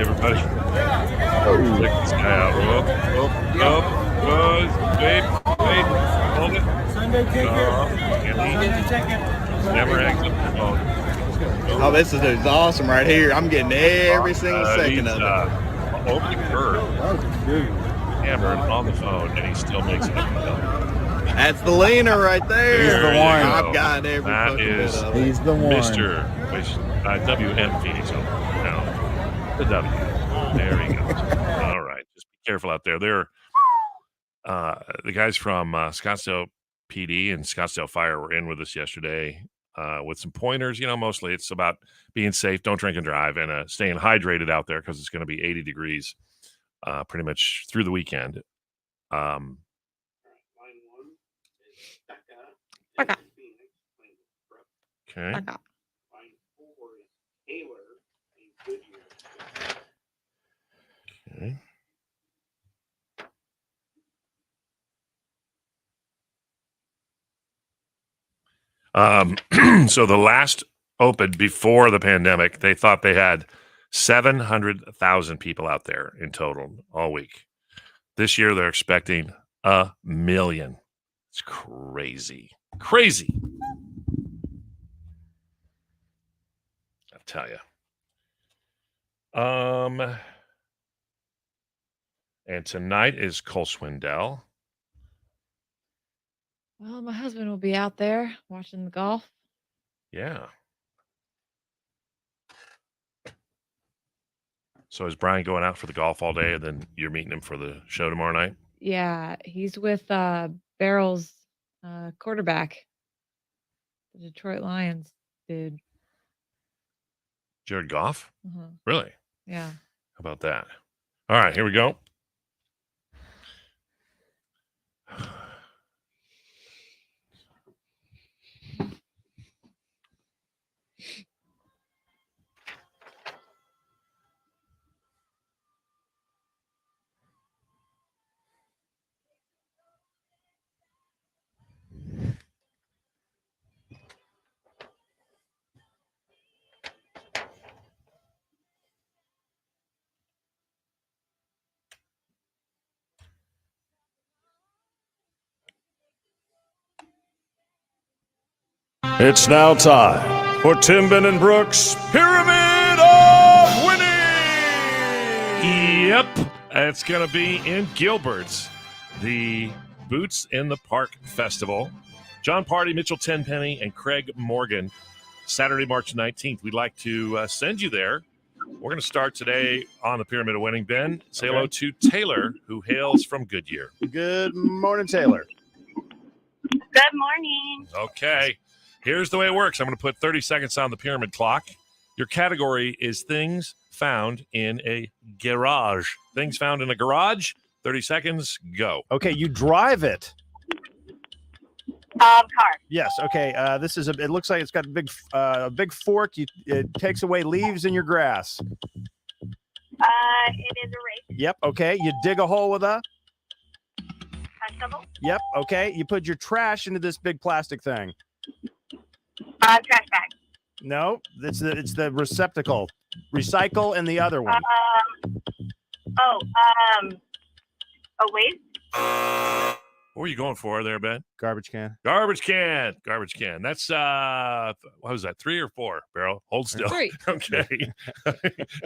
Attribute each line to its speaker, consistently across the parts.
Speaker 1: everybody. Check this guy out. Wait, hold it.
Speaker 2: Sunday
Speaker 1: ticket. Never hangs up the phone.
Speaker 3: Oh, this is awesome right here. I'm getting every single second of it.
Speaker 1: Over the curve. Hammering on the phone, and he still makes it up.
Speaker 3: That's the leaner right there.
Speaker 4: He's the one.
Speaker 3: I've got every
Speaker 1: That
Speaker 3: fucking
Speaker 1: is
Speaker 3: bit of it.
Speaker 4: He's the one.
Speaker 1: Mr. WM Phoenix. No, the W. There he goes. All right. Just be careful out there. They're the guys from Scottsdale PD and Scottsdale Fire were in with us yesterday with some pointers. You know, mostly it's about being safe, don't drink and drive, and staying hydrated out there because it's going to be 80 degrees pretty much through the weekend.
Speaker 5: Okay.
Speaker 1: Okay. Okay. So the last open before the pandemic, they thought they had 700,000 people out there in total all week. This year, they're expecting 1 million. It's crazy. Crazy. I'll tell you. And tonight is Cole Swindell.
Speaker 5: Well, my husband will be out there watching the golf.
Speaker 1: Yeah. So is Brian going out for the golf all day, and then you're meeting him for the show tomorrow night?
Speaker 5: Yeah, he's with Barrel's quarterback, the Detroit Lions dude.
Speaker 1: Jared Goff?
Speaker 5: Uh-huh.
Speaker 1: Really?
Speaker 5: Yeah.
Speaker 1: How about that? All right, here we go.
Speaker 6: It's now time for Timbin and Brooks' Pyramid of Winning!
Speaker 1: Yep, it's going to be in Gilbert's, the Boots in the Park Festival. John Party, Mitchell Tenpenny, and Craig Morgan, Saturday, March 19th. We'd like to send you there. We're going to start today on the Pyramid of Winning. Ben, say hello to Taylor, who hails from Goodyear.
Speaker 4: Good morning, Taylor.
Speaker 7: Good morning.
Speaker 1: Okay, here's the way it works. I'm going to put 30 seconds on the pyramid clock. Your category is things found in a garage. Things found in a garage. 30 seconds, go.
Speaker 4: Okay, you drive it.
Speaker 7: Car.
Speaker 4: Yes. Okay. This is it looks like it's got a big fork. It takes away leaves in your grass.
Speaker 7: It is a race.
Speaker 4: Yep. Okay. You dig a hole with a.
Speaker 7: Shovel.
Speaker 4: Yep. Okay. You put your trash into this big plastic thing.
Speaker 7: Trash bag.
Speaker 4: No, it's the receptacle. Recycle and the other one.
Speaker 7: A waste.
Speaker 1: What were you going for there, Ben?
Speaker 4: Garbage can.
Speaker 1: Garbage can. Garbage can. That's, what was that, 3 or 4, Beryl? Hold still.
Speaker 5: 3.
Speaker 1: Okay.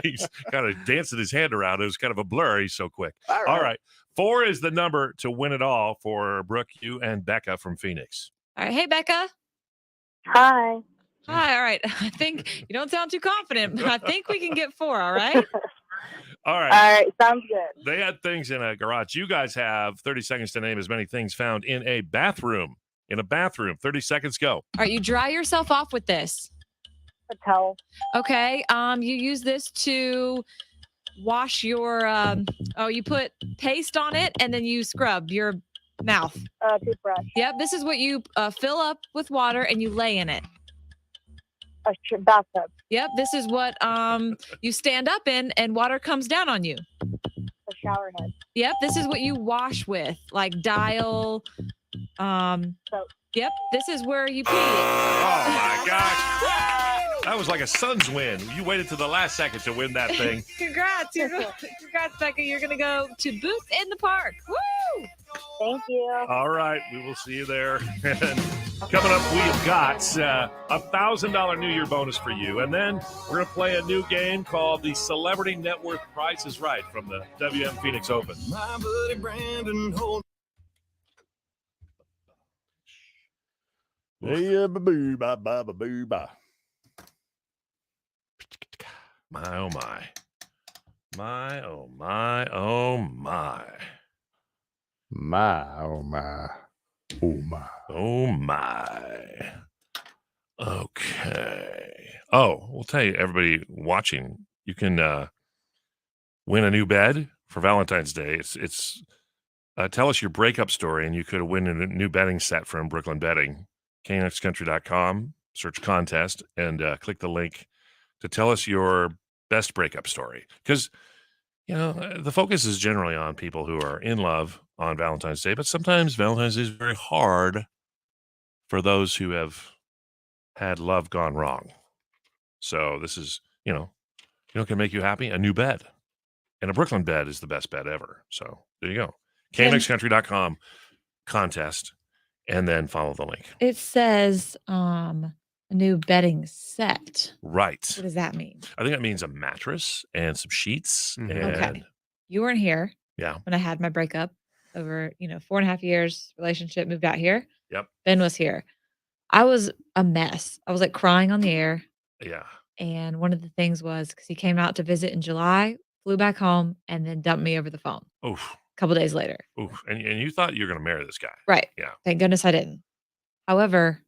Speaker 1: He's kind of dancing his hand around. It was kind of a blur. He's so quick. All right. 4 is the number to win it all for Brooke, you, and Becca from Phoenix.
Speaker 5: All right. Hey, Becca.
Speaker 7: Hi.
Speaker 5: Hi. All right. I think you don't sound too confident, but I think we can get 4. All right.
Speaker 1: All right.
Speaker 7: All right. Sounds good.
Speaker 1: They had things in a garage. You guys have 30 seconds to name as many things found in a bathroom. In a bathroom. 30 seconds, go.
Speaker 5: All right. You dry yourself off with this.
Speaker 7: A towel.
Speaker 5: Okay. You use this to wash your, you put paste on it and then you scrub your mouth.
Speaker 7: Toothbrush.
Speaker 5: Yep. This is what you fill up with water and you lay in it.
Speaker 7: A bathtub.
Speaker 5: Yep. This is what you stand up in and water comes down on you.
Speaker 7: A shower head.
Speaker 5: Yep. This is what you wash with, like Dial.
Speaker 7: Soap.
Speaker 5: Yep. This is where you pee.
Speaker 1: Oh, my gosh. That was like a Suns win. You waited to the last second to win that thing.
Speaker 5: Congrats. Congrats, Becca. You're going to go to Booth in the Park. Woo!
Speaker 7: Thank you.
Speaker 1: All right, we will see you there. And coming up, we have got a $1,000 New Year bonus for you. And then we're going to play a new game called the Celebrity Net Worth Price is Right from the WM Phoenix Open.
Speaker 2: My buddy Brandon Holt.
Speaker 6: Hey, boo, ba, ba, ba, boo, ba.
Speaker 1: My, oh, my. My, oh, my, oh, my.
Speaker 6: My, oh, my. Oh, my.
Speaker 1: Oh, my. Okay. Oh, we'll tell you, everybody watching, you can win a new bed for Valentine's Day. It's tell us your breakup story, and you could win a new bedding set from Brooklyn Bedding. KNXCountry.com, search contest, and click the link to tell us your best breakup story. Because, the focus is generally on people who are in love on Valentine's Day, but sometimes Valentine's Day is very hard for those who have had love gone wrong. So this is, can make you happy, a new bed. And a Brooklyn bed is the best bed ever. So there you go. KNXCountry.com contest, and then follow the link.
Speaker 5: It says a new bedding set.
Speaker 1: Right.
Speaker 5: What does that mean?
Speaker 1: I think that means a mattress and some sheets.
Speaker 6: Mhm.
Speaker 1: And
Speaker 5: Okay. You weren't here
Speaker 1: yeah.
Speaker 5: when I had my breakup over, 4.5 years relationship, moved out here.
Speaker 1: Yep.
Speaker 5: Ben was here. I was a mess. I was like crying on the air.
Speaker 1: Yeah.
Speaker 5: And one of the things was because he came out to visit in July, flew back home, and then dumped me over the phone
Speaker 1: Oof.
Speaker 5: a couple days later.
Speaker 1: Oof. And you thought you were going to marry this guy.
Speaker 5: Right.
Speaker 1: Yeah.
Speaker 5: Thank goodness I didn't. However,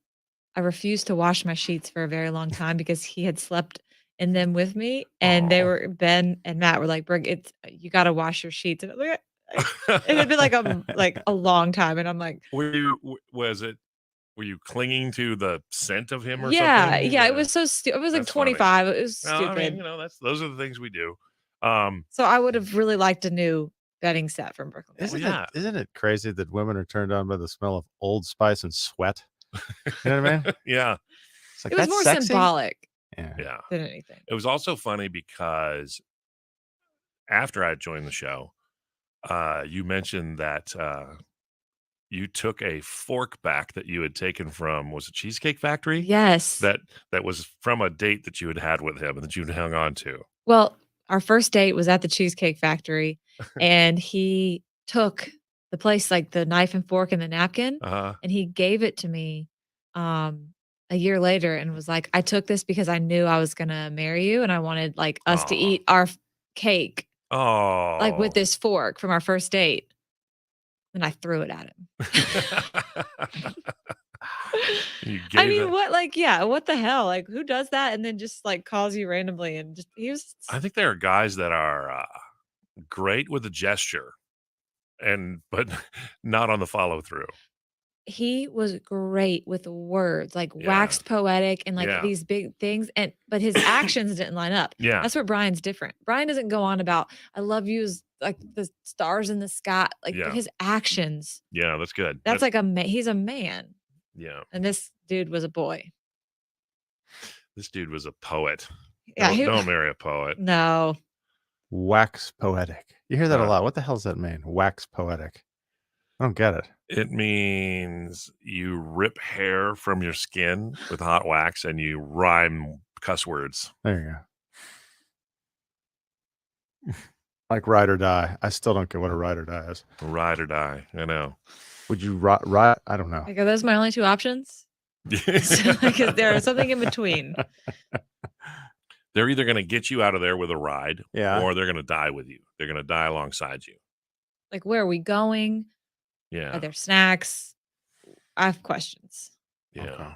Speaker 5: I refused to wash my sheets for a very long time because he had slept in them with me, and Ben and Matt were like, "Brig, you got to wash your sheets." And it had been like a long time, and I'm like,
Speaker 1: were you clinging to the scent of him or
Speaker 5: yeah,
Speaker 1: something?
Speaker 5: yeah. It was so stupid. It was like
Speaker 1: That's funny.
Speaker 5: 25. It was
Speaker 1: Well,
Speaker 5: stupid.
Speaker 1: I mean, those are the things we do.
Speaker 5: So I would have really liked a new bedding set from Brooklyn.
Speaker 6: Isn't it crazy that women are turned on by the smell of Old Spice and sweat? You know what I mean?
Speaker 1: Yeah.
Speaker 6: It's like,
Speaker 5: It was
Speaker 6: that's
Speaker 5: more
Speaker 6: sexy?
Speaker 5: symbolic
Speaker 1: Yeah.
Speaker 5: than anything.
Speaker 1: It was also funny because after I joined the show, you mentioned that you took a fork back that you had taken from, was it Cheesecake Factory?
Speaker 5: Yes.
Speaker 1: That was from a date that you had had with him and that you'd hung on to.
Speaker 5: Well, our first date was at the Cheesecake Factory, and he took the place, like the knife and fork and the napkin, and he gave it to me a year later and was like, I took this because I knew I was going to marry you, and I wanted like us to eat our cake like with this fork from our first date. And I threw it at him.
Speaker 1: You
Speaker 5: I
Speaker 1: gave
Speaker 5: mean,
Speaker 1: it-
Speaker 5: what, like, yeah, what the hell? Like, who does that and then just like calls you randomly and just
Speaker 1: I think there are guys that are great with a gesture, but not on the follow through.
Speaker 5: he was great with words, like
Speaker 1: Yeah.
Speaker 5: waxed poetic and like
Speaker 1: Yeah.
Speaker 5: these big things, but his actions didn't line up.
Speaker 1: Yeah.
Speaker 5: That's where Brian's different. Brian doesn't go on about I love you as like the stars in the sky, like
Speaker 1: Yeah.
Speaker 5: but his actions.
Speaker 1: Yeah, that's good.
Speaker 5: That's like he's a man,
Speaker 1: yeah.
Speaker 5: and this dude was a boy.
Speaker 1: This dude was a poet.
Speaker 5: Yeah,
Speaker 1: Don't marry a poet.
Speaker 5: No,
Speaker 6: Wax poetic. You hear that a lot. What the hell does that mean? Wax poetic. I don't get it.
Speaker 1: It means you rip hair from your skin with hot wax and you rhyme cuss words.
Speaker 6: There you go. Like ride or die. I still don't get what a ride or die is.
Speaker 1: Ride or die. I know.
Speaker 6: Would you ride? I don't know.
Speaker 5: like are those my only two options? So, like, is there something in between?
Speaker 1: They're either going to get you out of there with a ride,
Speaker 6: Yeah.
Speaker 1: or they're going to die with you. They're going to die alongside you.
Speaker 5: Like, where are we going?
Speaker 1: Yeah.
Speaker 5: Are there snacks? I have questions.
Speaker 1: Yeah.
Speaker 6: Okay.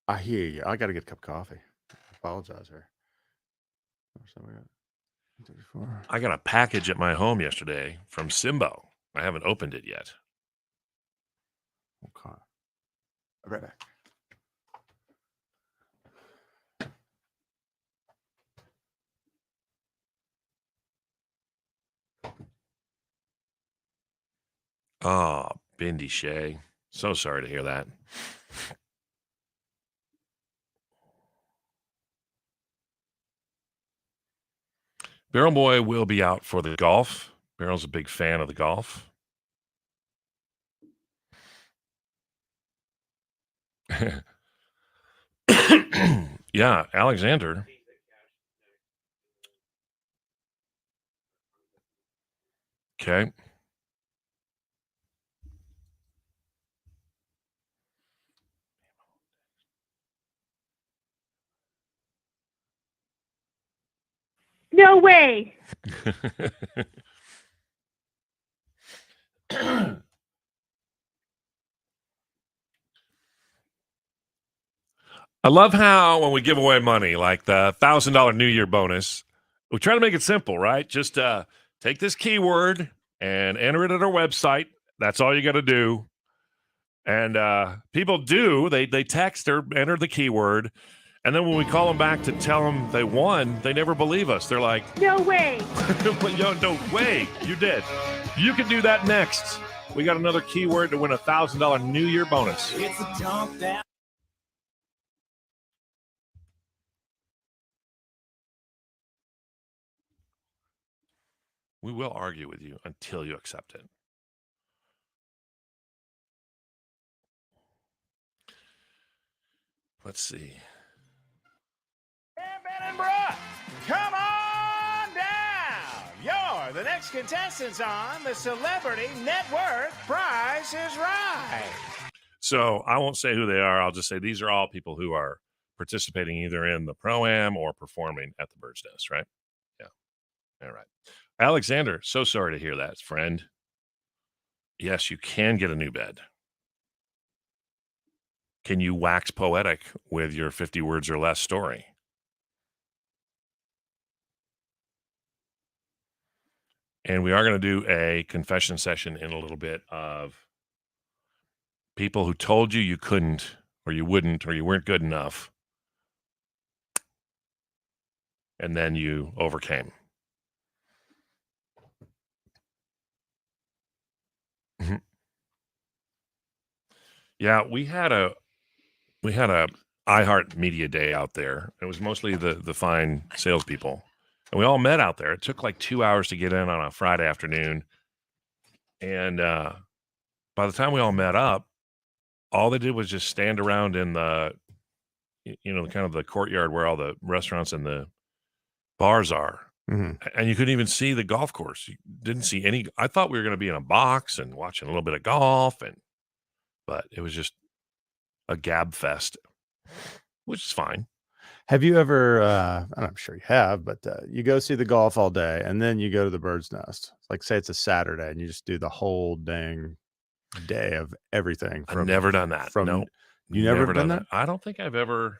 Speaker 6: I hear you. I got to get a cup of coffee. I apologize here. So we got 34.
Speaker 1: I got a package at my home yesterday from Simbo. I haven't opened it yet.
Speaker 6: Okay. I'll be right back.
Speaker 1: Oh, Bindi Shay. So sorry to hear that. Barrel Boy will be out for the golf. Barrel's a big fan of the golf. Yeah, Alexander. Okay.
Speaker 7: No way.
Speaker 1: I love how when we give away money, like the $1,000 New Year bonus, we try to make it simple, right? Just take this keyword and enter it at our website. That's all you got to do. And people do. They text or enter the keyword. And then when we call them back to tell them they won, they never believe us. They're like,
Speaker 7: No way.
Speaker 1: No way. You did. You can do that next. We got another keyword to win a $1,000 New Year bonus.
Speaker 2: It's a dump that.
Speaker 1: We will argue with you until you accept it. Let's see.
Speaker 4: Ben and Brooke, come on down. You're the next contestants on the Celebrity Network Price is Right.
Speaker 1: So I won't say who they are. I'll just say these are all people who are participating either in the Pro-Am or performing at the Bird's Nest, right? Yeah. All right. Alexander, so sorry to hear that, friend. Yes, you can get a new bed. Can you wax poetic with your 50 words or less story? And we are going to do a confession session in a little bit of people who told you couldn't or you wouldn't or you weren't good enough. And then you overcame. Yeah, we had a iHeart Media Day out there. It was mostly the fine salespeople, and we all met out there. It took like 2 hours to get in on a Friday afternoon, and by the time we all met up, all they did was just stand around in the, kind of the courtyard where all the restaurants and the bars are, and you couldn't even see the golf course. You didn't see any. I thought we were going to be in a box and watching a little bit of golf, but it was just a gab fest, which is fine.
Speaker 8: Have you ever, and I'm sure you have, but you go see the golf all day and then you go to the Bird's Nest. Like say it's a Saturday and you just do the whole dang day of everything.
Speaker 1: I've never done that. No,
Speaker 8: you never done that?
Speaker 1: I don't think I've ever.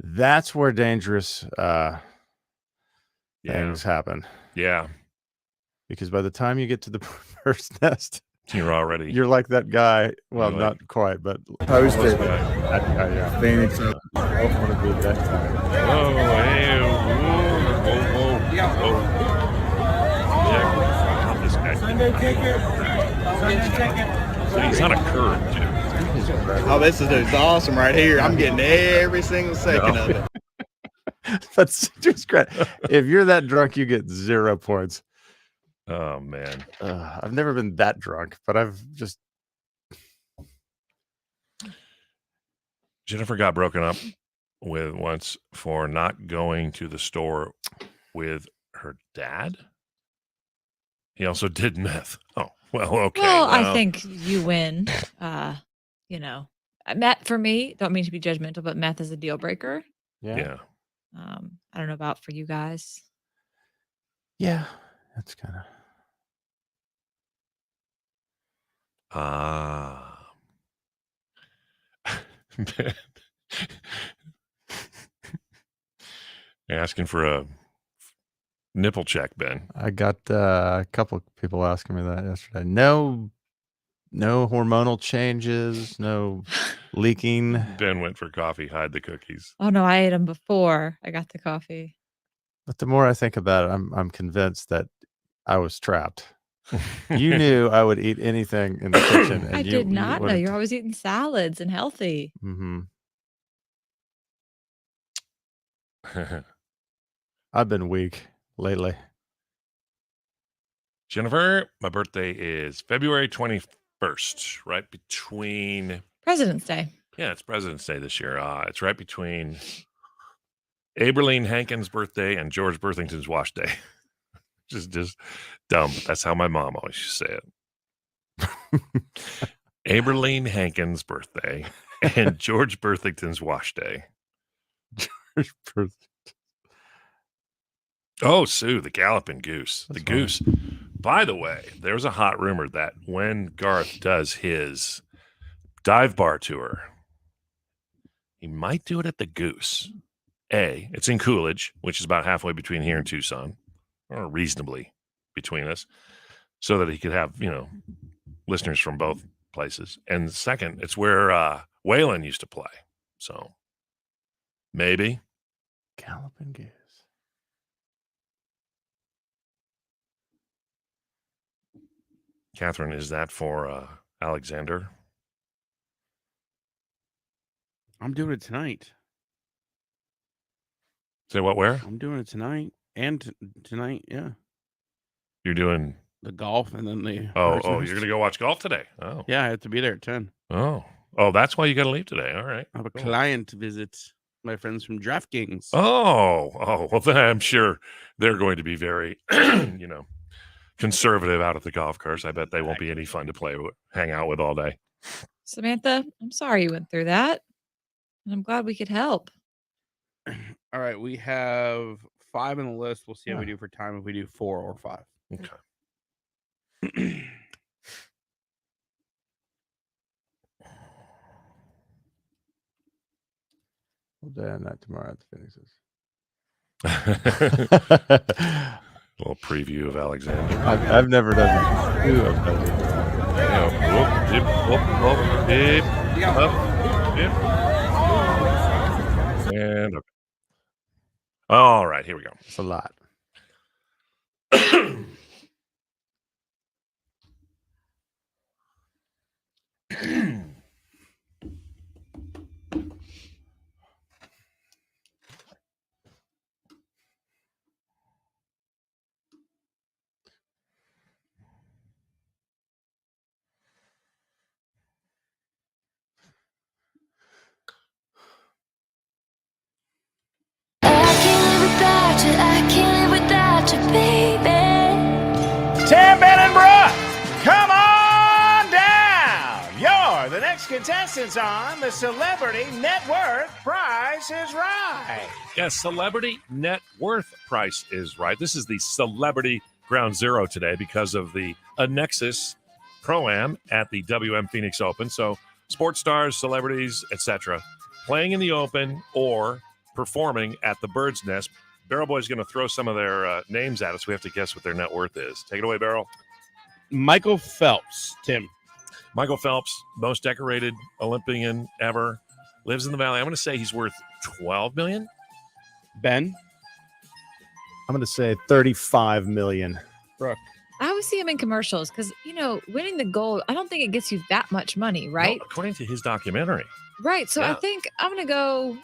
Speaker 8: That's where dangerous things happen.
Speaker 1: Yeah.
Speaker 8: Because by the time you get to the Bird's Nest,
Speaker 1: you're
Speaker 8: like that guy. Well, not quite, but posted. Yeah. Phoenix. I want to be that time.
Speaker 1: Oh, hey, whoa. Yeah, this guy.
Speaker 2: Sunday ticket.
Speaker 1: So he's on a curve, too.
Speaker 3: Oh, this is awesome right here. I'm getting every single second of it.
Speaker 8: That's just great. If you're that drunk, you get 0 points.
Speaker 1: Oh, man.
Speaker 8: I've never been that drunk, but I've just.
Speaker 1: Jennifer got broken up with once for not going to the store with her dad. He also did meth. Oh, well, okay.
Speaker 5: Well, I think you win. Meth for me, don't mean to be judgmental, but meth is a deal breaker.
Speaker 1: Yeah.
Speaker 5: I don't know about for you guys.
Speaker 8: Yeah, that's kind of.
Speaker 1: Asking for a nipple check, Ben.
Speaker 8: I got a couple of people asking me that yesterday. No hormonal changes, no leaking.
Speaker 1: Ben went for coffee, hide the cookies.
Speaker 5: Oh no, I ate them before I got the coffee.
Speaker 8: But the more I think about it, I'm convinced that I was trapped. You knew I would eat anything in the kitchen. And
Speaker 5: I
Speaker 8: you,
Speaker 5: did not know.
Speaker 8: wouldn't.
Speaker 5: You're always eating salads and healthy.
Speaker 8: Mm-hmm. I've been weak lately.
Speaker 1: Jennifer, my birthday is February 21st, right between
Speaker 5: President's Day.
Speaker 1: Yeah, it's President's Day this year. It's right between Aberline Hankins' birthday and George Worthington's wash day. just dumb. But that's how my mom always used to say it. Aberline Hankins' birthday and George Worthington's wash day.
Speaker 8: George Worthington.
Speaker 1: Oh, Sue, the galloping goose.
Speaker 8: That's
Speaker 1: the goose. By the way, there's a hot rumor that when Garth does his dive bar tour, he might do it at the Goose. It's in Coolidge, which is about halfway between here and Tucson, or reasonably between us, so that he could have, listeners from both places. And second, it's where Waylon used to play. So maybe.
Speaker 8: Galloping goose.
Speaker 1: Catherine, is that for Alexander?
Speaker 9: I'm doing it tonight.
Speaker 1: Say what, where?
Speaker 9: I'm doing it tonight and tonight. Yeah.
Speaker 1: You're doing
Speaker 9: the golf and then the.
Speaker 1: You're going to go watch golf today. Oh.
Speaker 9: Yeah, I have to be there at 10.
Speaker 1: Oh, that's why you got to leave today. All right.
Speaker 9: I have a client visit. My friends from DraftKings.
Speaker 1: Oh, well, then I'm sure they're going to be very, conservative out at the golf course. I bet they won't be any fun to hang out with all day.
Speaker 5: Samantha, I'm sorry you went through that. And I'm glad we could help.
Speaker 9: All right. We have 5 on the list. We'll see how we do for time if we do 4 or 5.
Speaker 1: Okay.
Speaker 8: We'll day and night tomorrow at the Phoenixes.
Speaker 1: A little preview of Alexander.
Speaker 8: I've never done that.
Speaker 1: And okay. All right, here we go.
Speaker 8: It's a lot.
Speaker 4: Tim, Ben, and Brooke, come on down. You're the next contestants on the Celebrity Net Worth Price is Right.
Speaker 1: Yes, Celebrity Net Worth Price is Right. This is the Celebrity Ground Zero today because of the Annexus Pro Am at the WM Phoenix Open. So sports stars, celebrities, etc., playing in the Open or performing at the Bird's Nest. Barrel Boy's going to throw some of their names at us. We have to guess what their net worth is. Take it away, Barrel.
Speaker 9: Michael Phelps, Tim.
Speaker 1: Michael Phelps, most decorated Olympian ever, lives in the Valley. I'm going to say he's worth $12 million.
Speaker 9: Ben?
Speaker 8: I'm going to say $35 million.
Speaker 9: Brooke?
Speaker 5: I always see him in commercials because, winning the gold, I don't think it gets you that much money, right?
Speaker 1: Well, according to his documentary.
Speaker 5: Right. So
Speaker 1: Yeah.
Speaker 5: I think I'm going to go,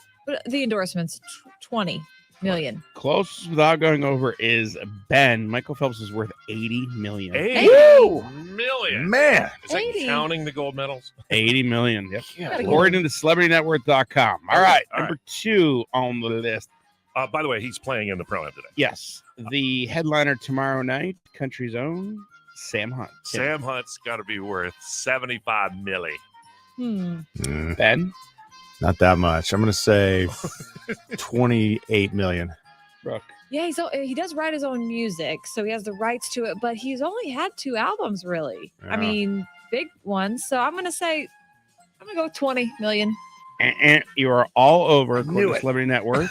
Speaker 5: the endorsements, 20 million.
Speaker 9: Closest without going over is Ben. Michael Phelps is worth $80 million.
Speaker 1: $80 million.
Speaker 8: Man.
Speaker 1: Is that
Speaker 5: 80.
Speaker 1: counting the gold medals?
Speaker 9: $80 million. Yep.
Speaker 5: Yeah.
Speaker 9: According to CelebrityNetWorth.com. All right.
Speaker 1: All
Speaker 9: Number 2 on the list.
Speaker 1: By the way, he's playing in the Pro Am today.
Speaker 9: Yes. The headliner tomorrow night, country's own, Sam Hunt.
Speaker 1: Sam Hunt's got to be worth $75 million.
Speaker 9: Ben?
Speaker 8: Not that much. I'm going to say $28 million.
Speaker 9: Brooke?
Speaker 5: Yeah, he does write his own music, so he has the rights to it, but he's only had 2 albums, really.
Speaker 8: Yeah.
Speaker 5: I mean, big ones. So I'm going to go 20 million.
Speaker 9: You are all over, according
Speaker 1: Knew
Speaker 9: to
Speaker 1: it.
Speaker 9: Celebrity Net Worth.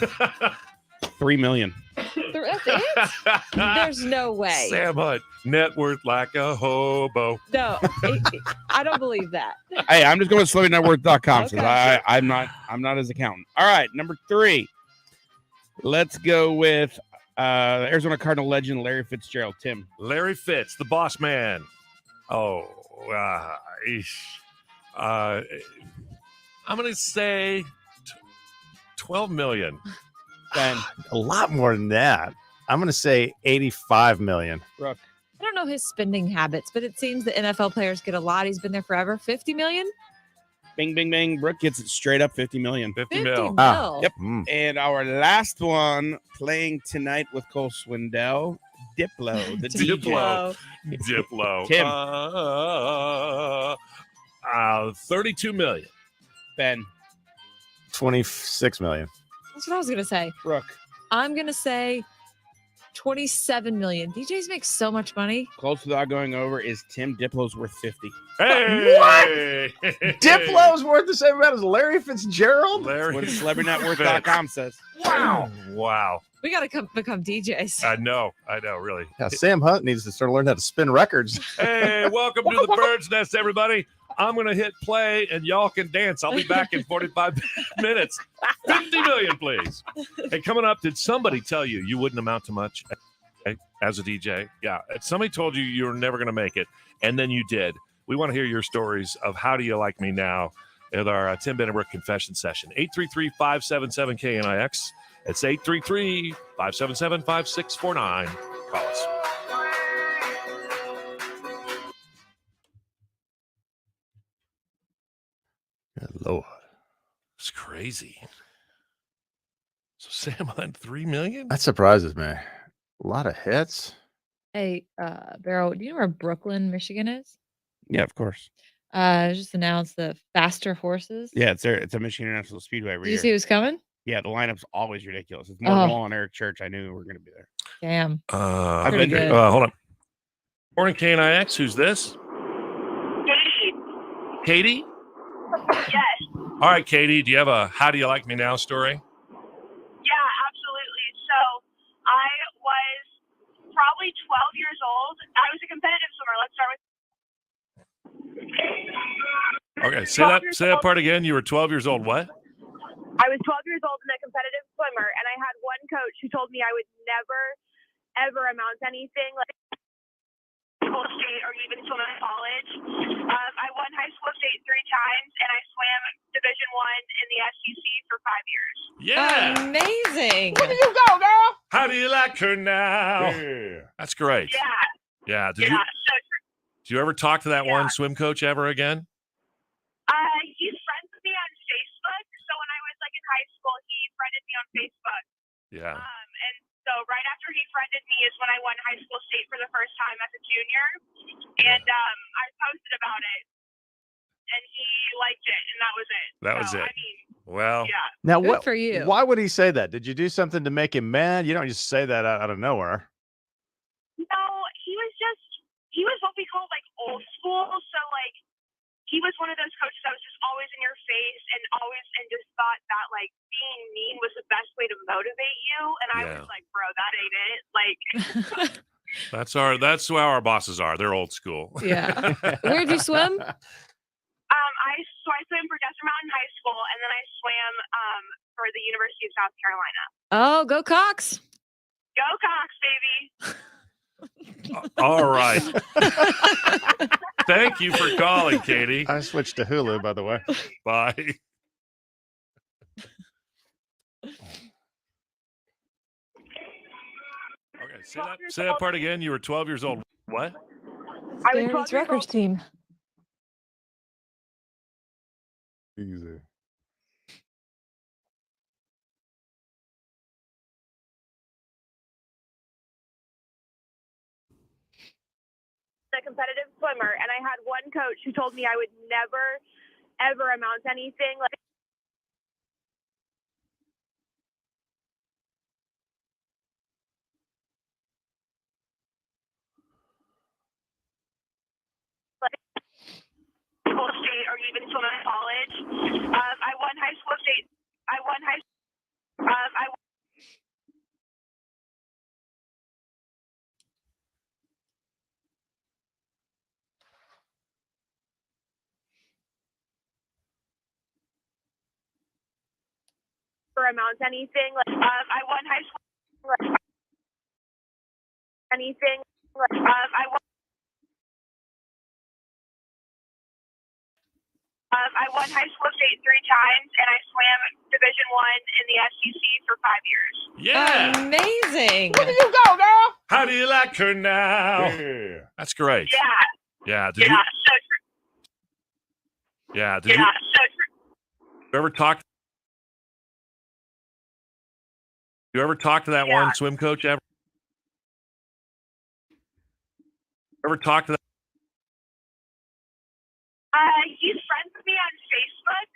Speaker 9: $3 million.
Speaker 5: That's it? There's no way.
Speaker 1: Sam Hunt, net worth like a hobo.
Speaker 5: No, I don't believe that.
Speaker 9: Hey, I'm just going with CelebrityNetWorth.com
Speaker 5: Okay.
Speaker 9: because I'm not his accountant. All right, number 3. Let's go with Arizona Cardinal legend Larry Fitzgerald. Tim.
Speaker 1: Larry Fitz, the boss man. Oh, I'm going to say 12 million.
Speaker 9: Ben.
Speaker 8: A lot more than that. I'm going to say 85 million.
Speaker 9: Brooke.
Speaker 5: I don't know his spending habits, but it seems that NFL players get a lot. He's been there forever. 50 million?
Speaker 9: Bing, bing, bing. Brooke gets it straight up 50 million.
Speaker 1: 50 mil.
Speaker 9: Yep. And our last one playing tonight with Cole Swindell, Diplo. The
Speaker 1: Diplo.
Speaker 9: DJ.
Speaker 1: Diplo.
Speaker 9: Tim.
Speaker 1: 32 million.
Speaker 9: Ben.
Speaker 8: 26 million.
Speaker 5: That's what I was going to say.
Speaker 9: Brooke.
Speaker 5: I'm going to say 27 million. DJs make so much money.
Speaker 9: Close without going over is Tim. Diplo's worth 50.
Speaker 1: Hey!
Speaker 8: What? Diplo's worth the same amount as Larry Fitzgerald?
Speaker 9: That's what CelebrityNetWorth.com says.
Speaker 1: Wow. Wow.
Speaker 5: We got to become DJs.
Speaker 1: I know, really.
Speaker 8: Yeah, Sam Hunt needs to start learning how to spin records.
Speaker 1: Hey, welcome to the Bird's Nest, everybody. I'm going to hit play and y'all can dance. I'll be back in 45 minutes. 50 million, please. Hey, coming up, did somebody tell you you wouldn't amount to much as a DJ? Yeah. Somebody told you you were never going to make it, and then you did. We want to hear your stories of how do you like me now at our Tim Benenbrook confession session. 833-577-KNIX. It's 833-577-5649. Call us.
Speaker 8: Good Lord.
Speaker 1: It's crazy. So Sam Hunt, 3 million?
Speaker 8: That surprises me. A lot of hits.
Speaker 5: Hey, Barrow, do you know where Brooklyn, Michigan is?
Speaker 9: Yeah, of course.
Speaker 5: Just announced the faster horses.
Speaker 9: Yeah, it's there. It's a Michigan International Speedway every
Speaker 5: Did you
Speaker 9: year.
Speaker 5: see who's coming?
Speaker 9: Yeah, the lineup's always ridiculous. It's more Noel and Eric Church. I knew we were going to be there.
Speaker 5: Damn.
Speaker 9: I've
Speaker 5: Pretty
Speaker 9: been
Speaker 5: good.
Speaker 9: there.
Speaker 1: Hold on. Morning, KNIX. Who's this? Katie?
Speaker 7: Yes.
Speaker 1: All right, Katie. Do you have a how do you like me now story?
Speaker 7: Yeah, absolutely. So I was probably 12 years old. I was a competitive swimmer. Let's start with.
Speaker 1: Okay, say that part again. You were 12 years old. What?
Speaker 7: I was 12 years old and a competitive swimmer, and I had one coach who told me I would never, ever amount to anything like school state or even swim in college. I won high school state 3 times, and I swam Division I in the SEC for 5 years.
Speaker 1: Yeah.
Speaker 5: Amazing.
Speaker 9: Where do you go, girl?
Speaker 1: How do you like her now?
Speaker 8: Yeah.
Speaker 1: That's great.
Speaker 7: Yeah.
Speaker 1: Yeah. Did you ever talk to that one swim coach ever again?
Speaker 7: He's friends with me on Facebook. So when I was like in high school, he friended me on Facebook.
Speaker 1: Yeah.
Speaker 7: And so right after he friended me is when I won high school state for the first time as a junior. And I posted about it. And he liked it, and that was it.
Speaker 1: That was it.
Speaker 7: I mean,
Speaker 1: well,
Speaker 7: yeah.
Speaker 8: Now,
Speaker 5: Good for you.
Speaker 8: Why would he say that? Did you do something to make him mad? You don't just say that out of nowhere.
Speaker 7: No, he was what we call like old school. So like he was one of those coaches that was just always in your face and just thought that like being mean was the best way to motivate you. And I was like, bro, that ain't it. Like
Speaker 1: that's how our bosses are. They're old school.
Speaker 5: Yeah. Where'd you swim?
Speaker 7: I swam for Desert Mountain High School, and then I swam for the University of South Carolina.
Speaker 5: Oh, go Cox.
Speaker 7: Go Cox, baby.
Speaker 1: All right. Thank you for calling, Katie.
Speaker 8: I switched to Hulu, by the way.
Speaker 1: Bye. Okay, say that part again. You were 12 years old. What?
Speaker 7: I was 12
Speaker 5: Barry's
Speaker 7: years
Speaker 5: records
Speaker 7: old.
Speaker 5: team.
Speaker 8: Easy.
Speaker 7: A competitive swimmer, and I had one coach who told me I would never, ever amount to anything like. School state or even swim in college. I won high school state. I won high. For amount anything like I won high school. anything. I won high school state 3 times, and I swam Division I in the SEC for 5 years.
Speaker 1: Yeah.
Speaker 5: Amazing.
Speaker 9: Where do you go, girl?
Speaker 1: How do you like her now?
Speaker 8: Yeah.
Speaker 1: That's great.
Speaker 7: Yeah.
Speaker 1: Yeah.
Speaker 7: So true.
Speaker 1: Yeah. Did
Speaker 7: So true.
Speaker 1: you ever talk? You ever talk to that one swim coach ever? Ever talk to that?
Speaker 7: He's friends with me on Facebook.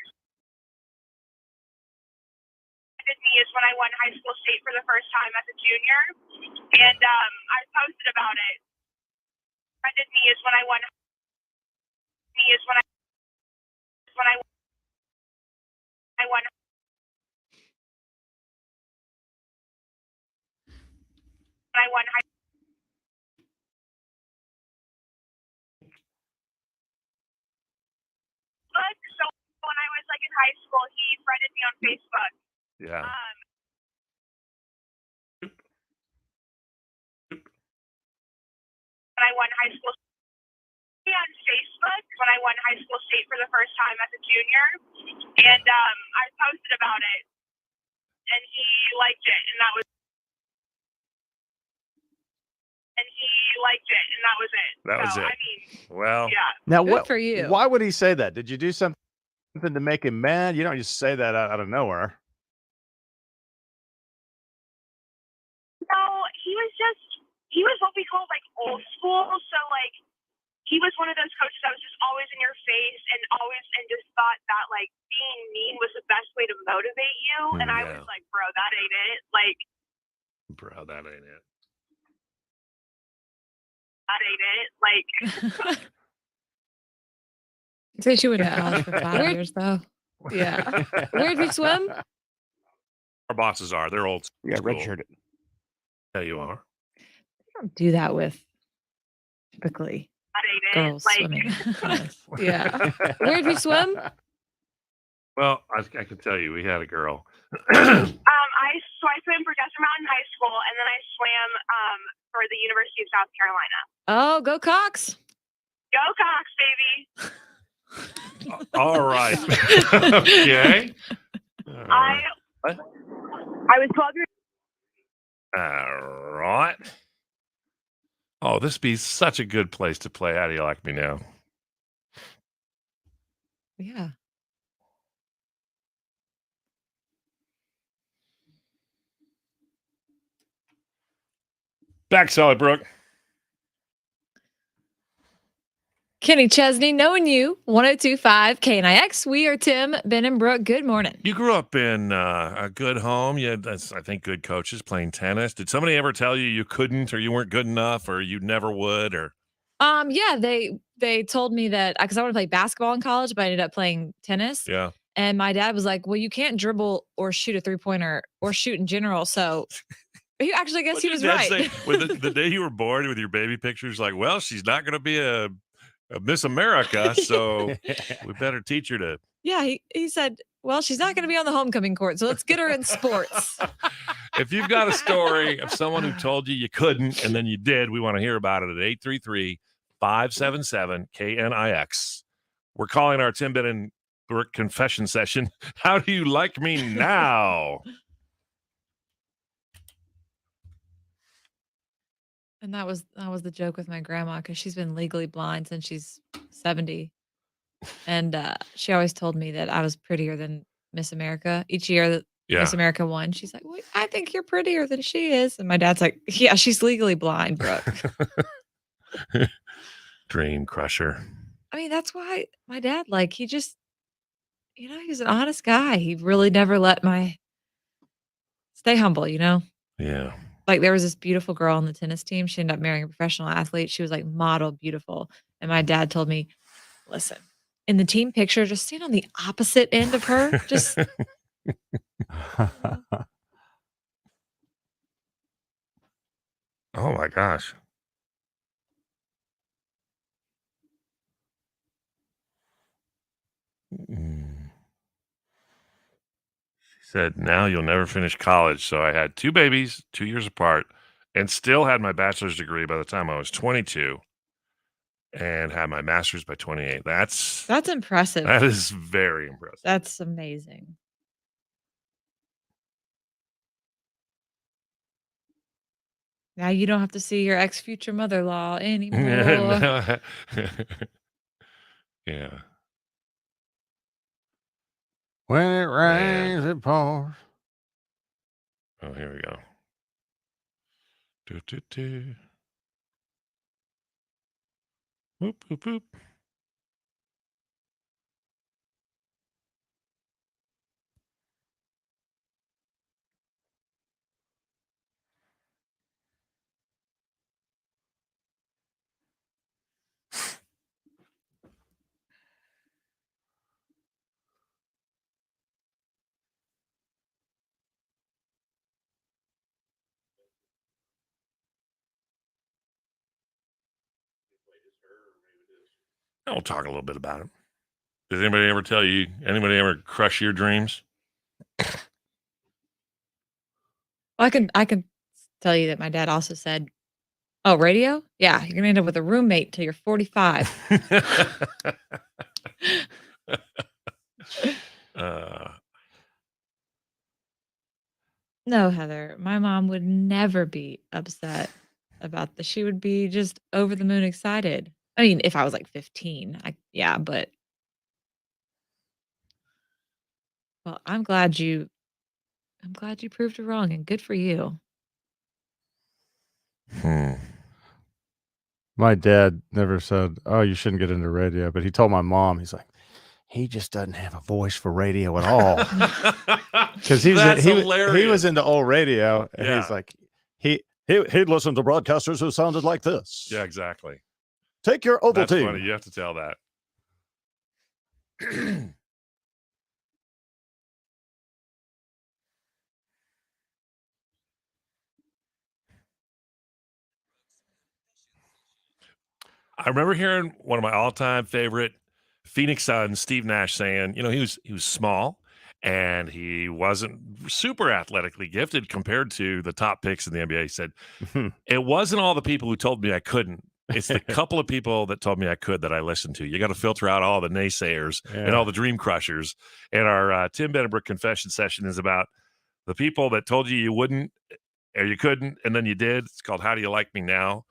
Speaker 7: Me is when I won high school state for the first time as a junior, and I posted about it. Friended me is when I won. Me is when I won. I won high. So when I was like in high school, he friended me on Facebook.
Speaker 1: Yeah.
Speaker 7: When I won high school on Facebook, when I won high school state for the first time as a junior, and I posted about it, and he liked it, and that was. And he liked it, and that was it.
Speaker 1: That was it.
Speaker 7: I mean,
Speaker 1: well,
Speaker 7: yeah.
Speaker 8: Now,
Speaker 5: Good for you.
Speaker 8: Why would he say that? Did you do something to make him mad? You don't just say that out of nowhere.
Speaker 7: No, he was what we call like old school. So like, he was one of those coaches that was just always in your face and just thought that like being mean was the best way to motivate you. And I was like, bro, that ain't it. Like,
Speaker 1: bro, that ain't it.
Speaker 7: That ain't it. Like,
Speaker 5: So she went to college for 5 years, though. Yeah. Where did you swim?
Speaker 1: Our bosses are. They're old.
Speaker 9: Yeah,
Speaker 1: school.
Speaker 9: redshirted.
Speaker 1: Yeah, you are.
Speaker 5: You don't do that with typically
Speaker 7: that ain't
Speaker 5: girls
Speaker 7: it. Like,
Speaker 5: swimming. Yeah. Where did you swim?
Speaker 1: Well, I can tell you, we had a girl.
Speaker 7: I swam for Desert Mountain High School, and then I swam for the University of South Carolina.
Speaker 5: Oh, go Cox.
Speaker 7: Go Cox, baby.
Speaker 1: All right. Okay.
Speaker 7: I was 12 years.
Speaker 1: All right. Oh, this be such a good place to play. How do you like me now?
Speaker 5: Yeah.
Speaker 1: Back solid, Brooke.
Speaker 5: Kenny Chesney, knowing you, 102.5 KNIX. We are Tim, Ben, and Brooke. Good morning.
Speaker 1: You grew up in a good home. You had, I think, good coaches playing tennis. Did somebody ever tell you you couldn't, or you weren't good enough, or you never would, or?
Speaker 5: Yeah, they told me that because I wanted to play basketball in college, but I ended up playing tennis.
Speaker 1: Yeah.
Speaker 5: And my dad was like, "Well, you can't dribble or shoot a 3-pointer or shoot in general." So he actually, I guess he was right.
Speaker 1: Say, with the day you were born with your baby pictures, like, well, she's not going to be a Miss America, so we better teach her to.
Speaker 5: Yeah, he said, well, she's not going to be on the homecoming court, so let's get her in sports.
Speaker 1: If you've got a story of someone who told you couldn't and then you did, we want to hear about it at 833-577-KNIX. We're calling our Tim, Ben, and Brooke confession session. How do you like me now?
Speaker 5: And that was the joke with my grandma, because she's been legally blind since she's 70. And she always told me that I was prettier than Miss America. Each year that Miss America won, she's like, well, I think you're prettier than she is. And my dad's like, yeah, she's legally blind, Brooke.
Speaker 1: Dream crusher.
Speaker 5: I mean, that's why my dad, like, he just, he's an honest guy. He really never let stay humble,
Speaker 1: Yeah.
Speaker 5: Like, there was this beautiful girl on the tennis team. She ended up marrying a professional athlete. She was like model beautiful. And my dad told me, listen, in the team picture, just stand on the opposite end of her. Just
Speaker 1: oh my gosh. She said, now you'll never finish college. So I had 2 babies, 2 years apart, and still had my bachelor's degree by the time I was 22 and had my master's by 28.
Speaker 5: That's impressive.
Speaker 1: That is very impressive.
Speaker 5: That's amazing. Now you don't have to see your ex-future mother-in-law anymore.
Speaker 1: Yeah.
Speaker 8: When it rains, it pours.
Speaker 1: Oh, here we go. Do. Boop, boop, boop. I'll talk a little bit about it. Did anybody ever tell you, anybody ever crush your dreams?
Speaker 5: I can tell you that my dad also said, "Oh, radio? Yeah, you're gonna end up with a roommate till you're 45." No, Heather, my mom would never be upset about this. She would be just over the moon excited. I mean, if I was like 15, but well, I'm glad you proved her wrong, and good for you.
Speaker 8: My dad never said, "Oh, you shouldn't get into radio," but he told my mom, he's like, "He just doesn't have a voice for radio at all." Because he was into old radio, and he's like, he'd listen to broadcasters who sounded like this.
Speaker 1: Yeah, exactly.
Speaker 8: Take your Ovaltine.
Speaker 1: That's funny. You have to tell that. I remember hearing one of my all-time favorite Phoenix Suns, Steve Nash, saying, he was small and he wasn't super athletically gifted compared to the top picks in the NBA. He said, it wasn't all the people who told me I couldn't. It's the couple of people that told me I could that I listened to. You got to filter out all the naysayers and all the dream crushers. And our Tim Benenbrook confession session is about the people that told you wouldn't or you couldn't, and then you did. It's called How Do You Like Me Now?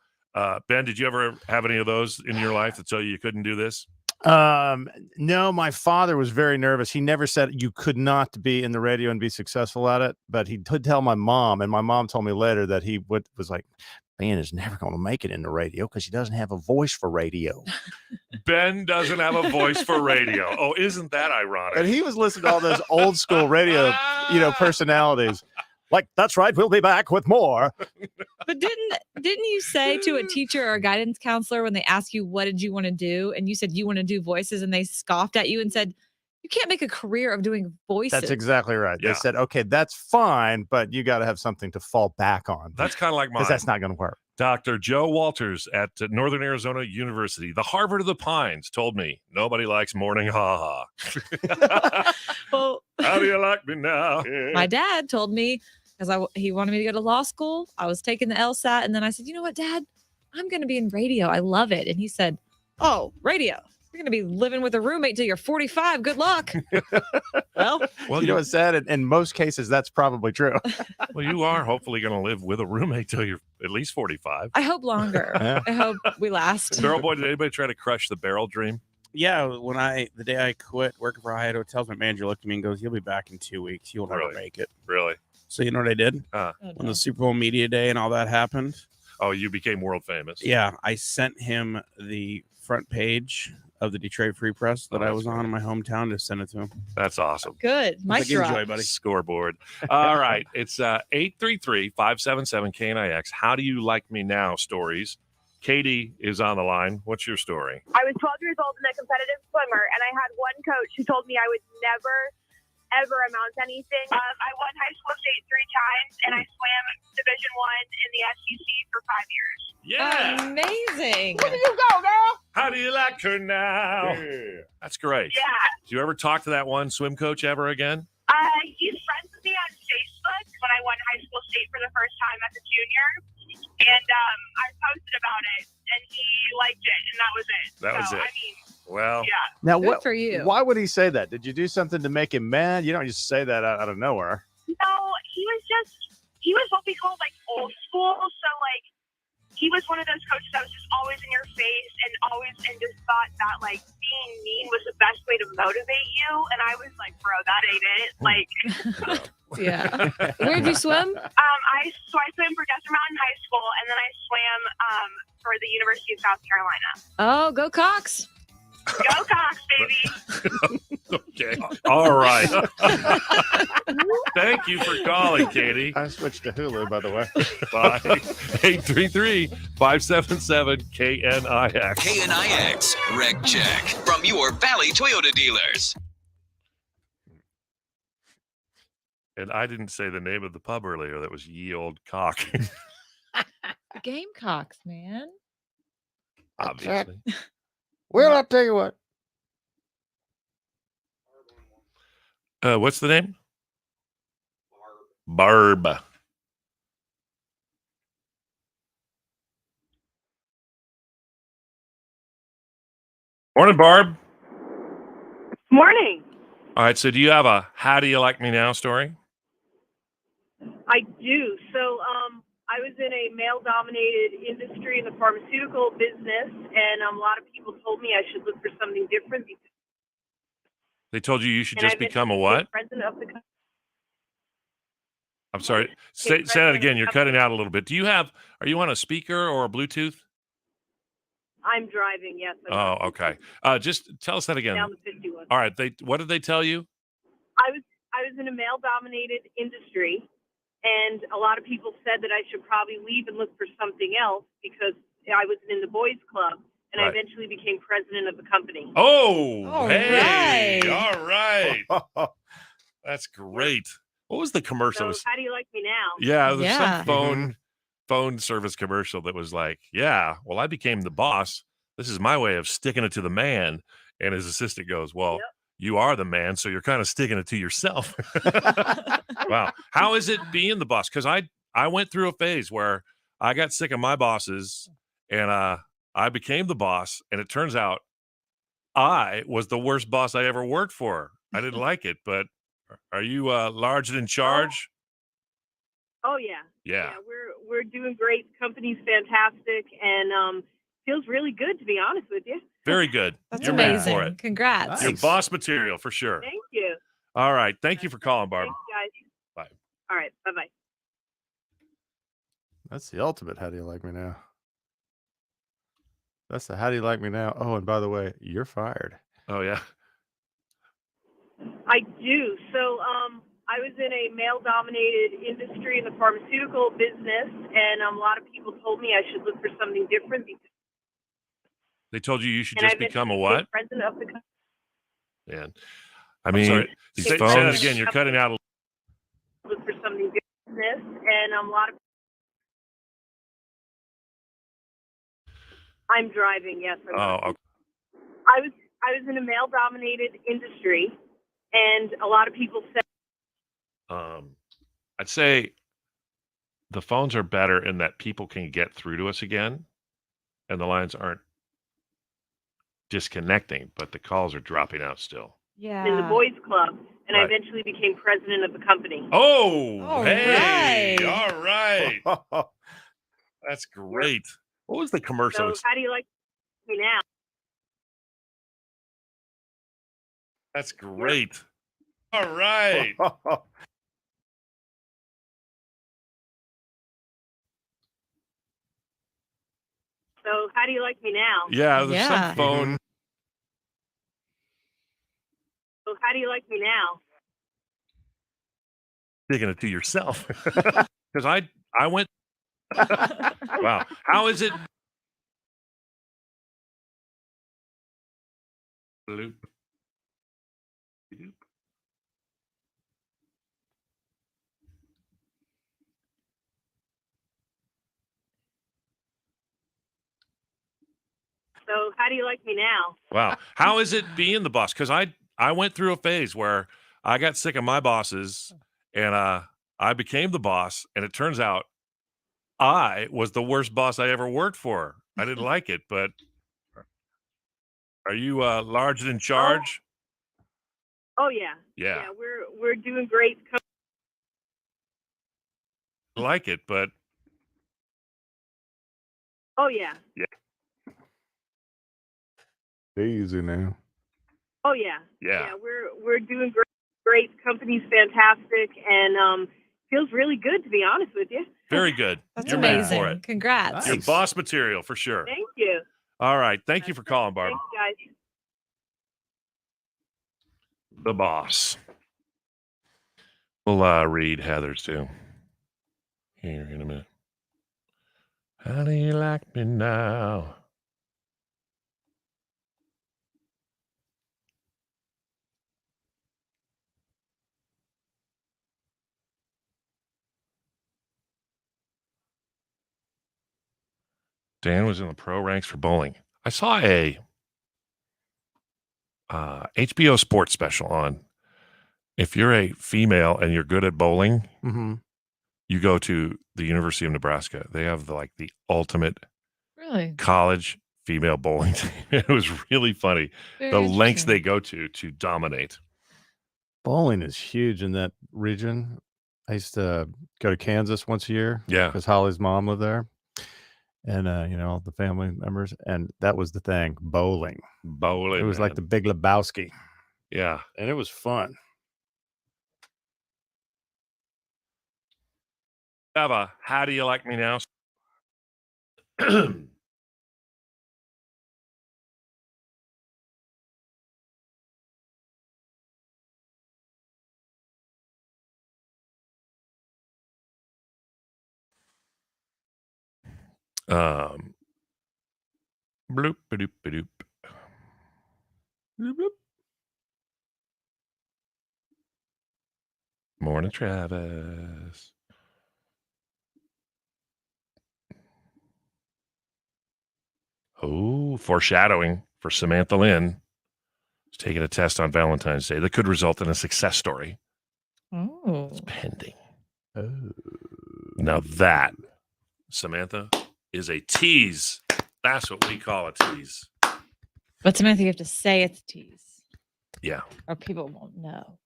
Speaker 1: Ben, did you ever have any of those in your life that tell you couldn't do this?
Speaker 8: No, my father was very nervous. He never said you could not be in the radio and be successful at it, but he did tell my mom, and my mom told me later that he was like, Ben is never going to make it in the radio because he doesn't have a voice for radio.
Speaker 1: Ben doesn't have a voice for radio. Oh, isn't that ironic?
Speaker 8: And he was listening to all those old school radio, personalities. Like, that's right, we'll be back with more.
Speaker 5: But didn't you say to a teacher or a guidance counselor when they asked you what did you want to do, and you said you want to do voices, and they scoffed at you and said, you can't make a career of doing voices?
Speaker 8: That's exactly right.
Speaker 1: Yeah.
Speaker 8: They said, okay, that's fine, but you got to have something to fall back on.
Speaker 1: That's kind of like mine.
Speaker 8: Because that's not going to work.
Speaker 1: Dr. Joe Walters at Northern Arizona University, the Harvard of the Pines, told me nobody likes morning ha-ha.
Speaker 5: Well,
Speaker 1: how do you like me now?
Speaker 5: My dad told me, because he wanted me to go to law school. I was taking the LSAT, and then I said, you know what, Dad? I'm going to be in radio. I love it. And he said, oh, radio. You're going to be living with a roommate till you're 45. Good luck. well,
Speaker 8: you know what's sad? In most cases, that's probably true.
Speaker 1: Well, you are hopefully going to live with a roommate till you're at least 45.
Speaker 5: I hope longer. Yeah. I hope we last.
Speaker 1: Barrel Boy, did anybody try to crush the barrel dream?
Speaker 9: Yeah, the day I quit working for Hyatt Hotels, my manager looked at me and goes, you'll be back in 2 weeks. You'll never make it.
Speaker 1: Really?
Speaker 9: So you know what I did? When the Super Bowl media day and all that happened.
Speaker 1: Oh, you became world famous.
Speaker 9: Yeah, I sent him the front page of the Detroit Free Press that I was on in my hometown to send it to him.
Speaker 1: That's awesome.
Speaker 5: Good. Maestro.
Speaker 9: Enjoy, buddy.
Speaker 1: Scoreboard. All right. It's 833-577-KNIX. How do you like me now? Stories. Katie is on the line. What's your story?
Speaker 7: I was 12 years old and a competitive swimmer, and I had one coach who told me I would never ever amount to anything. I won high school state 3 times, and I swam Division I in the SEC for 5 years.
Speaker 1: Yeah.
Speaker 5: Amazing.
Speaker 9: Where did you go, girl?
Speaker 1: How do you like her now? Yeah. That's great.
Speaker 7: Yeah.
Speaker 1: Do you ever talk to that one swim coach ever again?
Speaker 7: He's friends with me on Facebook when I won high school state for the first time as a junior. and I posted about it, and he liked it, and that was it.
Speaker 1: That was it.
Speaker 7: I mean,
Speaker 1: well,
Speaker 7: yeah.
Speaker 8: Now,
Speaker 5: Good for you.
Speaker 8: Why would he say that? Did you do something to make him mad? You don't just say that out of nowhere.
Speaker 7: No, he was what we call like old school. So like, he was one of those coaches that was just always in your face and just thought that like being mean was the best way to motivate you. And I was like, bro, that ain't it. Like,
Speaker 5: yeah. Where'd you swim?
Speaker 7: I swam for Desert Mountain High School, and then I swam for the University of South Carolina.
Speaker 5: Oh, go Cox.
Speaker 7: Go Cox, baby.
Speaker 1: Okay. All right. Thank you for calling, Katie.
Speaker 8: I switched to Hulu, by the way.
Speaker 1: Bye. 833-577-KNIX.
Speaker 10: KNIX Wreck Check from your Valley Toyota dealers.
Speaker 1: And I didn't say the name of the pub earlier. That was Ye Old Cock.
Speaker 5: The Gamecocks, man.
Speaker 1: Obviously.
Speaker 8: Well, I'll tell you what.
Speaker 1: What's the name? Barb. Morning, Barb.
Speaker 7: Morning.
Speaker 1: All right. So do you have a "How do you like me now" story?
Speaker 7: I do. So, I was in a male-dominated industry in the pharmaceutical business, and a lot of people told me I should look for something different.
Speaker 1: They told you should just become a what?
Speaker 7: President of the company.
Speaker 1: I'm sorry. Say that again. You're cutting out a little bit. Are you on a speaker or a Bluetooth?
Speaker 7: I'm driving. Yes.
Speaker 1: Oh, okay. Just tell us that again.
Speaker 7: Down the 51.
Speaker 1: All right. What did they tell you?
Speaker 7: I was in a male-dominated industry, and a lot of people said that I should probably leave and look for something else because I was in the boys' club, and I eventually became president of the company.
Speaker 1: Oh,
Speaker 5: All
Speaker 1: hey.
Speaker 5: right.
Speaker 1: All right. That's great. What was the commercial?
Speaker 7: So how do you like me now?
Speaker 1: Yeah, there's
Speaker 5: Yeah.
Speaker 1: some phone service commercial that was like, yeah, well, I became the boss. This is my way of sticking it to the man. And his assistant goes, well, you are the man, so you're kind of sticking it to yourself. Wow. How is it being the boss? Because I went through a phase where I got sick of my bosses and I became the boss. And it turns out I was the worst boss I ever worked for. I didn't like it, but are you large and in charge?
Speaker 7: Oh yeah.
Speaker 1: Yeah.
Speaker 7: We're doing great. The company's fantastic, and feels really good, to be honest with you.
Speaker 1: Very good.
Speaker 5: That's
Speaker 1: You're made
Speaker 5: amazing.
Speaker 1: for it.
Speaker 5: Congrats.
Speaker 1: You're boss material for sure.
Speaker 7: Thank you.
Speaker 1: All right. Thank you for calling, Barb.
Speaker 7: Thanks, guys.
Speaker 1: Bye.
Speaker 7: All right. Bye-bye.
Speaker 8: That's the ultimate. How do you like me now? That's the how do you like me now? Oh, and by the way, you're fired.
Speaker 1: Oh, yeah.
Speaker 7: I do. So, I was in a male-dominated industry in the pharmaceutical business, and a lot of people told me I should look for something different.
Speaker 1: They told you should just become a what?
Speaker 7: President of the company.
Speaker 1: Man, I mean, say that again. You're cutting out.
Speaker 7: Look for something different, and a lot of. I'm driving. Yes.
Speaker 1: Okay.
Speaker 7: I was in a male-dominated industry, and a lot of people said.
Speaker 1: I'd say the phones are better in that people can get through to us again, and the lines aren't disconnecting, but the calls are dropping out still.
Speaker 5: Yeah.
Speaker 7: In the boys' club, and I eventually became president of the company.
Speaker 1: Oh,
Speaker 5: All
Speaker 1: hey,
Speaker 5: right.
Speaker 1: all right. That's great. What was the commercial?
Speaker 7: So how do you like me now?
Speaker 1: That's great. All right.
Speaker 7: So how do you like me now?
Speaker 1: Yeah, there's some phone.
Speaker 7: So how do you like me now?
Speaker 1: Digging it to yourself. Because I went. Wow. How is it? Loop.
Speaker 7: So how do you like me now?
Speaker 1: Wow. How is it being the boss? Because I went through a phase where I got sick of my bosses and I became the boss. And it turns out I was the worst boss I ever worked for. I didn't like it, but are you large and in charge?
Speaker 7: Oh yeah.
Speaker 1: Yeah.
Speaker 7: We're doing great.
Speaker 1: I like it, but
Speaker 7: Oh yeah.
Speaker 1: yeah.
Speaker 8: Easy now.
Speaker 7: Oh yeah.
Speaker 1: Yeah.
Speaker 7: We're doing great. Great. Company's fantastic, and feels really good, to be honest with you.
Speaker 1: Very good.
Speaker 5: That's
Speaker 1: You're made
Speaker 5: amazing.
Speaker 1: for it.
Speaker 5: Congrats.
Speaker 1: You're boss material for sure.
Speaker 7: Thank you.
Speaker 1: All right. Thank you for calling, Barb.
Speaker 7: Thanks, guys.
Speaker 1: The boss. We'll read Heather's too. Here in a minute. How do you like me now? Dan was in the pro ranks for bowling. I saw a HBO sports special on. If you're a female and you're good at bowling, you go to the University of Nebraska. They have the ultimate college female bowling team. It was really funny.
Speaker 5: Very
Speaker 1: the lengths
Speaker 5: interesting.
Speaker 1: they go to dominate.
Speaker 8: Bowling is huge in that region. I used to go to Kansas once a year.
Speaker 1: Yeah.
Speaker 8: Because Holly's mom lived there. And, all the family members. And that was the thing, bowling.
Speaker 1: Bowling.
Speaker 8: It was like the Big Lebowski.
Speaker 1: Yeah.
Speaker 8: And it was fun.
Speaker 1: Eva, how do you like me now? Bloop, ba-doop, ba-doop. Bloop, bloop. Morning, Travis. Oh, foreshadowing for Samantha Lynn. She's taking a test on Valentine's Day that could result in a success story.
Speaker 5: Oh.
Speaker 1: It's pending.
Speaker 8: Oh.
Speaker 1: Now that, Samantha, is a tease. That's what we call a tease.
Speaker 5: But Samantha, you have to say it's a tease.
Speaker 1: Yeah.
Speaker 5: Or people won't know.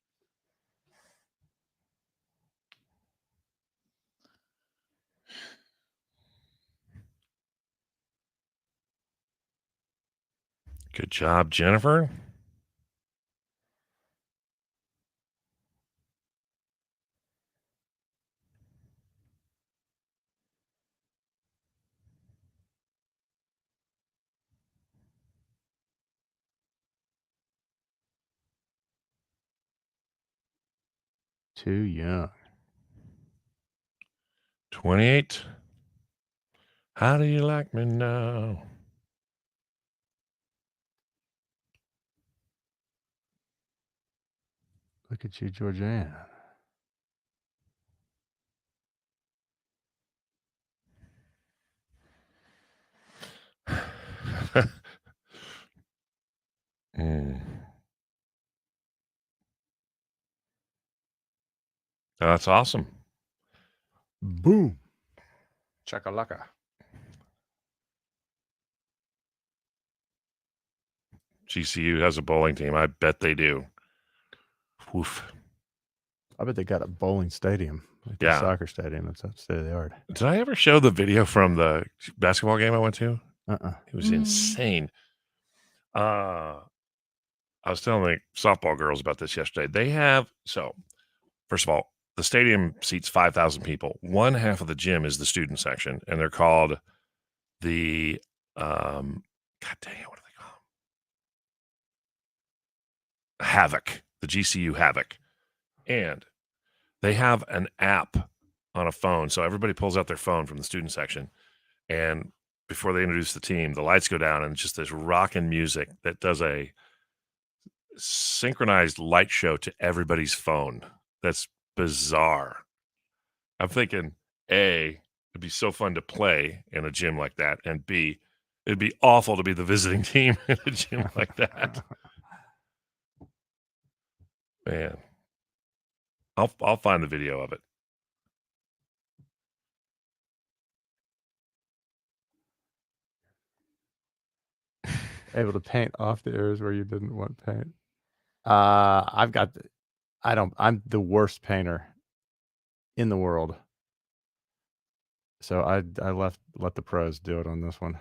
Speaker 1: Good job, Jennifer.
Speaker 8: Too young.
Speaker 1: 28. How do you like me now?
Speaker 8: Look at you, Georgianne.
Speaker 1: That's awesome.
Speaker 8: Boom. Chakalaka.
Speaker 1: GCU has a bowling team. I bet they do. Woof.
Speaker 8: I bet they got a bowling stadium. Like
Speaker 1: Yeah.
Speaker 8: a soccer stadium. That's state of the art.
Speaker 1: Did I ever show the video from the basketball game I went to? It was
Speaker 5: Mm.
Speaker 1: insane. I was telling the softball girls about this yesterday. They have, first of all, the stadium seats 5,000 people. One half of the gym is the student section, and they're called the, God dang it, what do they call them? Havoc, the GCU Havoc. And they have an app on a phone. So everybody pulls out their phone from the student section, and before they introduce the team, the lights go down and it's just this rockin' music that does a synchronized light show to everybody's phone. That's bizarre. I'm thinking, A, it'd be so fun to play in a gym like that, and B, it'd be awful to be the visiting team in a gym like that. Man, I'll find the video of it.
Speaker 8: able to paint off the areas where you didn't want paint. I'm the worst painter in the world. So I let the pros do it on this one.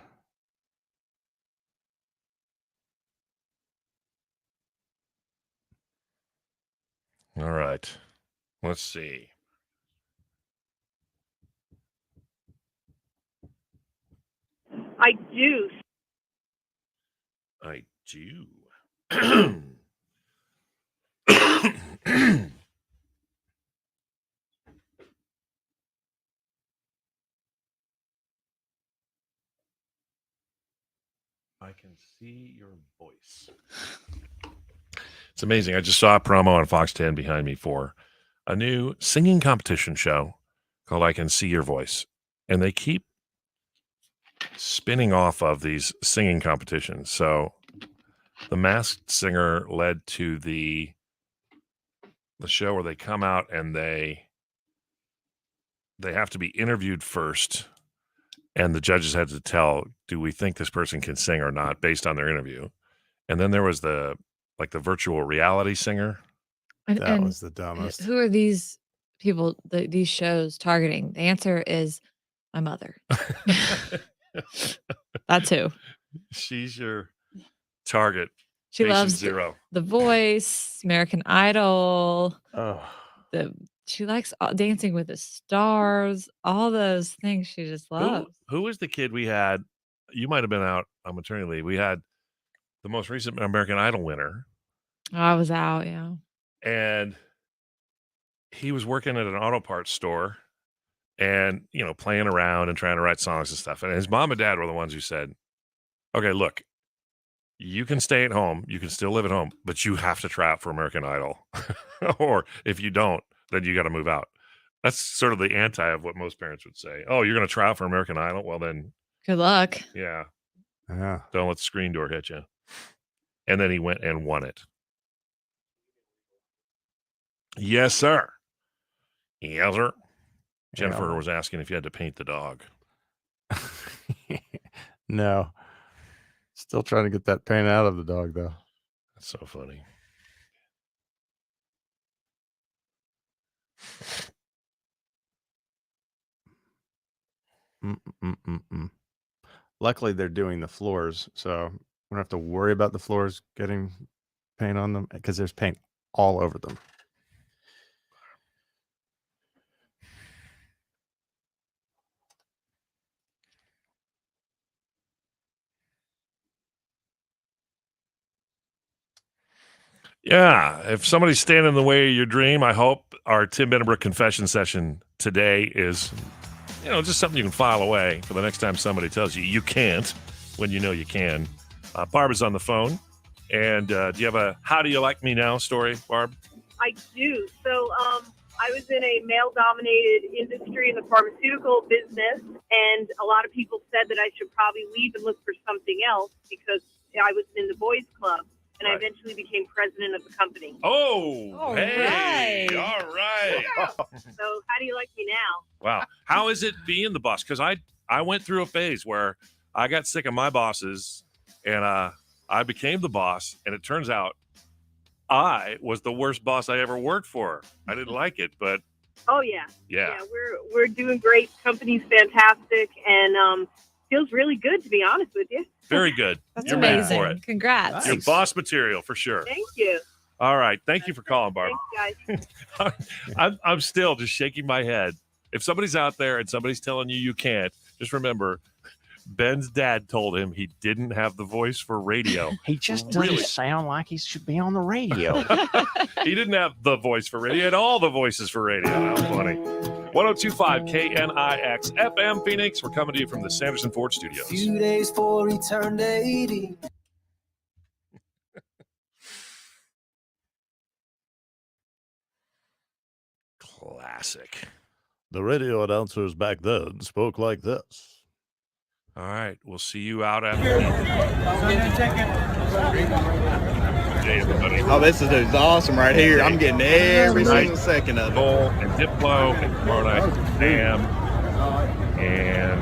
Speaker 1: All right. Let's see.
Speaker 7: I do.
Speaker 1: I do. I can see your voice. It's amazing. I just saw a promo on Fox 10 behind me for a new singing competition show called I Can See Your Voice. And they keep spinning off of these singing competitions. So the Masked Singer led to the show where they come out and they have to be interviewed first, and the judges had to tell, do we think this person can sing or not based on their interview. And then there was the virtual reality singer.
Speaker 8: That was the dumbest.
Speaker 5: Who are these people, these shows targeting? The answer is my mother. That's who.
Speaker 1: She's your target.
Speaker 5: She loves
Speaker 1: zero.
Speaker 5: The Voice, American Idol.
Speaker 8: Oh.
Speaker 5: She likes Dancing with the Stars. All those things she just loves.
Speaker 1: Who was the kid we had? You might have been out on maternity leave. We had the most recent American Idol winner.
Speaker 5: Oh, I was out, yeah.
Speaker 1: And he was working at an auto parts store and, playing around and trying to write songs and stuff. And his mom and dad were the ones who said, okay, look, you can stay at home. You can still live at home, but you have to try out for American Idol. Or if you don't, then you got to move out. That's sort of the anti of what most parents would say. Oh, you're going to try out for American Idol? Well, then.
Speaker 5: Good luck.
Speaker 1: Yeah.
Speaker 8: Yeah.
Speaker 1: Don't let the screen door hit you. And then he went and won it. Yes, sir. Yes, sir. Jennifer was asking if you had to paint the dog.
Speaker 8: No. Still trying to get that paint out of the dog, though.
Speaker 1: That's so funny.
Speaker 8: Luckily, they're doing the floors, so we don't have to worry about the floors getting paint on them because there's paint all over them.
Speaker 1: Yeah, if somebody's standing in the way of your dream, I hope our Tim Benenbrook confession session today is, just something you can file away for the next time somebody tells you can't when you know you can. Barb is on the phone. And do you have a "How do you like me now" story, Barb?
Speaker 7: I do. So I was in a male-dominated industry in the pharmaceutical business, and a lot of people said that I should probably leave and look for something else because I was in the boys' club. And I eventually became president of the company.
Speaker 1: Oh, hey. Right. All right.
Speaker 7: So how do you like me now?
Speaker 1: Wow. How is it being the boss? Because I went through a phase where I got sick of my bosses and I became the boss. And it turns out I was the worst boss I ever worked for. I didn't like it, but.
Speaker 7: Oh, yeah.
Speaker 1: Yeah.
Speaker 7: We're doing great. Company's fantastic. And feels really good, to be honest with you.
Speaker 1: Very good.
Speaker 5: That's
Speaker 1: You're
Speaker 5: amazing.
Speaker 1: For it.
Speaker 5: Congrats.
Speaker 1: You're boss material for sure.
Speaker 7: Thank you.
Speaker 1: All right. Thank you for calling, Barb.
Speaker 7: Thanks, guys.
Speaker 1: I'm still just shaking my head. If somebody's out there and somebody's telling you can't, just remember Ben's dad told him he didn't have the voice for radio.
Speaker 8: He just doesn't sound like he should be on the radio.
Speaker 1: He didn't have the voice for radio. He had all the voices for radio. That was funny. 1025 KNIX FM Phoenix. We're coming to you from the Sanderson Ford Studios.
Speaker 2: Few days for eternity.
Speaker 1: Classic.
Speaker 6: The radio announcers back then spoke like this.
Speaker 1: All right. We'll see you out at Hey, everybody.
Speaker 3: Oh, this is awesome right here. I'm getting every single second of it.
Speaker 1: Goal and Diplo and tomorrow night, Sam and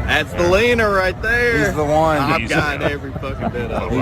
Speaker 3: That's the leaner right there.
Speaker 8: He's the one.
Speaker 3: I've got every fucking bit of it.